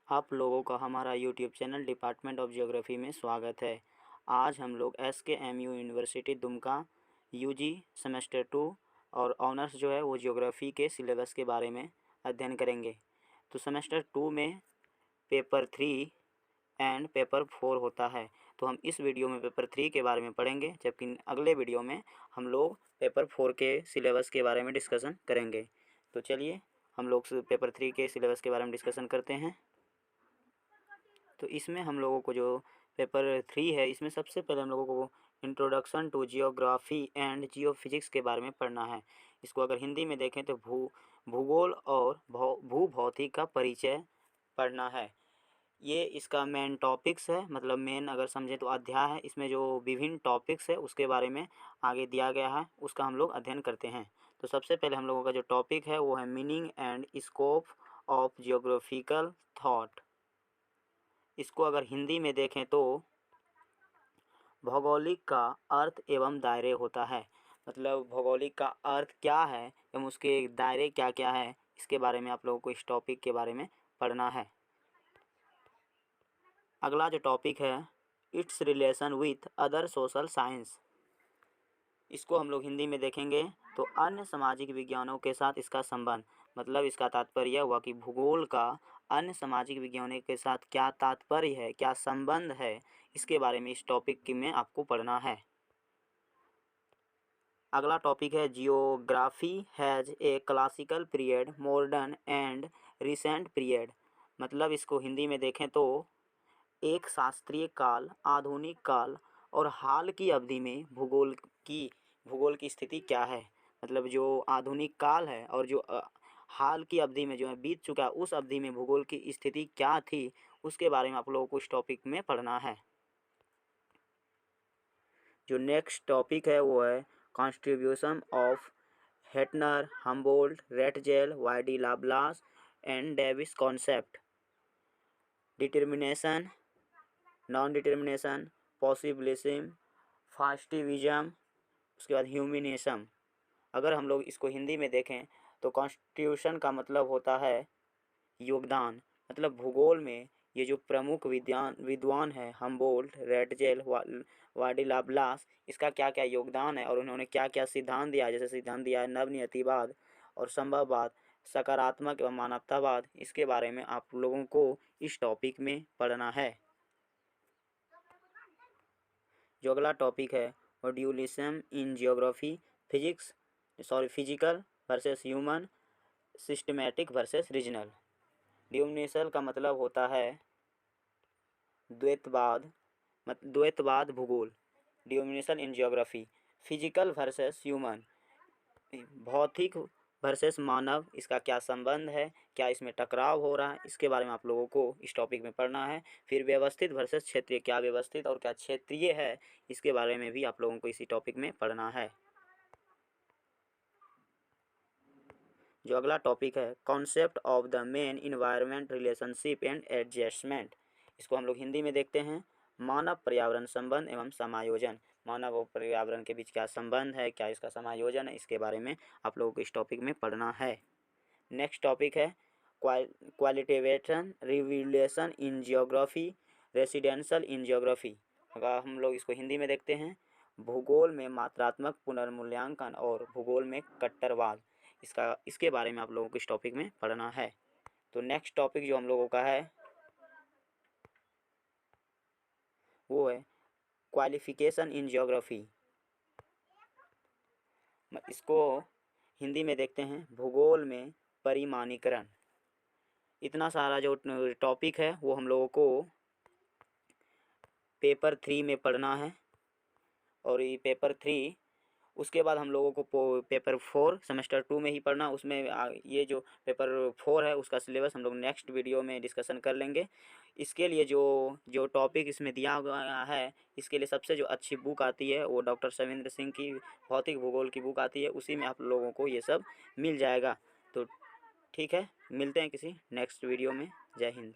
आप लोगों का हमारा YouTube channel department of geography में स्वागत है। आज हम लोग SKMU university Dumka UG semester 2 और ऑनर्स जो है वो जियोग्राफी के सिलेबस के बारे में अध्ययन करेंगे। तो सेमेस्टर 2 में पेपर 3 एंड पेपर 4 होता है। तो हम इस वीडियो में पेपर 3 के बारे में पढ़ेंगे, जबकि अगले वीडियो में हम लोग पेपर 4 के सिलेबस के बारे में डिस्कशन करेंगे। तो चलिए हम लोग पेपर 3 के सिलेबस के बारे में डिस्कशन करते हैं। तो इसमें हम लोगों को जो पेपर 3 है, इसमें सबसे पहले हम लोगों को introduction to geography and geophysics के बारे में पढ़ना है। इसको अगर हिंदी में देखें तो भूगोल और भूभौतिकी का परिचय पढ़ना है। ये इसका मेन टॉपिक्स है, मतलब मेन अगर समझे तो अध्याय है। इसमें जो विभिन्न टॉपिक्स है उसके बारे में आगे दिया गया है, उसका हम लोग अध्ययन करते हैं। तो सबसे पहले हम लोगों का जो टॉपिक है वो है meaning and scope of geographical thought. इसको अगर हिंदी में देखें तो भौगोलिक का अर्थ एवं दायरे होता है। मतलब भौगोलिक का अर्थ क्या है एवं उसके दायरे क्या क्या है, इसके बारे में आप लोगों को इस टॉपिक के बारे में पढ़ना है। अगला जो टॉपिक है it's relation with other social science. इसको हम लोग हिंदी में देखेंगे तो अन्य सामाजिक विज्ञानों के साथ इसका संबंध। मतलब इसका तात्पर्य यह हुआ कि भूगोल का अन्य सामाजिक विज्ञानों के साथ क्या तात्पर्य है, क्या संबंध है, इसके बारे में इस टॉपिक में आपको पढ़ना है। अगला टॉपिक है geography has a classical period, modern and recent period. मतलब इसको हिंदी में देखें तो एक शास्त्रीय काल, आधुनिक काल और हाल की अवधि में भूगोल की स्थिति क्या है। मतलब जो आधुनिक काल है और जो हाल की अवधि में जो है बीत चुका है, उस अवधि में भूगोल की स्थिति क्या थी, उसके बारे में आप लोगों को इस टॉपिक में पढ़ना है। जो नेक्स्ट टॉपिक है वो है contribution of Hettner, Humboldt, Ratzel, Vidal Laplace and Davis concept. Determination, non determination, possibilism, positivism, उसके बाद ह्यूमनिज्म। अगर हम लोग इसको हिंदी में देखें तो कॉन्स्टिट्यूशन का मतलब होता है योगदान। मतलब भूगोल में ये जो प्रमुख विद्वान है हम्बोल्ट, रेटजेल, वाडी लाप्लास, इसका क्या क्या योगदान है और उन्होंने क्या क्या सिद्धांत दिया। जैसे सिद्धांत दिया है नवनियतिवाद और संभववाद, सकारात्मक एवं मानवतावाद। इसके बारे में आप लोगों को इस टॉपिक में पढ़ना है। जो अगला टॉपिक है वो dualism in geography, physical versus human, systematic versus regional. Domination का मतलब होता है द्वैतवाद भूगोल। Domination in geography, physical versus human, भौतिक वर्सेस मानव, इसका क्या संबंध है, क्या इसमें टकराव हो रहा है, इसके बारे में आप लोगों को इस टॉपिक में पढ़ना है। फिर व्यवस्थित वर्सेस क्षेत्रीय, क्या व्यवस्थित और क्या क्षेत्रीय है, इसके बारे में भी आप लोगों को इसी टॉपिक में पढ़ना है। जो अगला टॉपिक है concept of the main environment relationship and adjustment. इसको हम लोग हिंदी में देखते हैं मानव पर्यावरण संबंध एवं समायोजन। मानव और पर्यावरण के बीच क्या संबंध है, क्या इसका समायोजन है, इसके बारे में आप लोगों को इस टॉपिक में पढ़ना है। नेक्स्ट टॉपिक है क्वालिटेटिव रिविलेशन इन जियोग्राफी, रेसिडेंशियल इन जियोग्राफी। अगर हम लोग इसको हिंदी में देखते हैं भूगोल में मात्रात्मक पुनर्मूल्यांकन और भूगोल में कट्टरवाद, इसके बारे में आप लोगों को इस टॉपिक में पढ़ना है। तो नेक्स्ट टॉपिक जो हम लोगों का है वो है क्वालिफिकेशन इन जियोग्राफी। इसको हिंदी में देखते हैं भूगोल में परिमाणीकरण। इतना सारा जो टॉपिक है वो हम लोगों को पेपर 3 में पढ़ना है। और ये पेपर 3 उसके बाद हम लोगों को पेपर 4 सेमेस्टर 2 में ही पढ़ना। उसमें ये जो पेपर 4 है उसका सिलेबस हम लोग नेक्स्ट वीडियो में डिस्कशन कर लेंगे। इसके लिए जो जो टॉपिक इसमें दिया गया है, इसके लिए सबसे जो अच्छी बुक आती है वो डॉक्टर सविंद्र सिंह की भौतिक भूगोल की बुक आती है, उसी में आप लोगों को ये सब मिल जाएगा। तो ठीक है, मिलते हैं किसी नेक्स्ट वीडियो में। जय हिंद।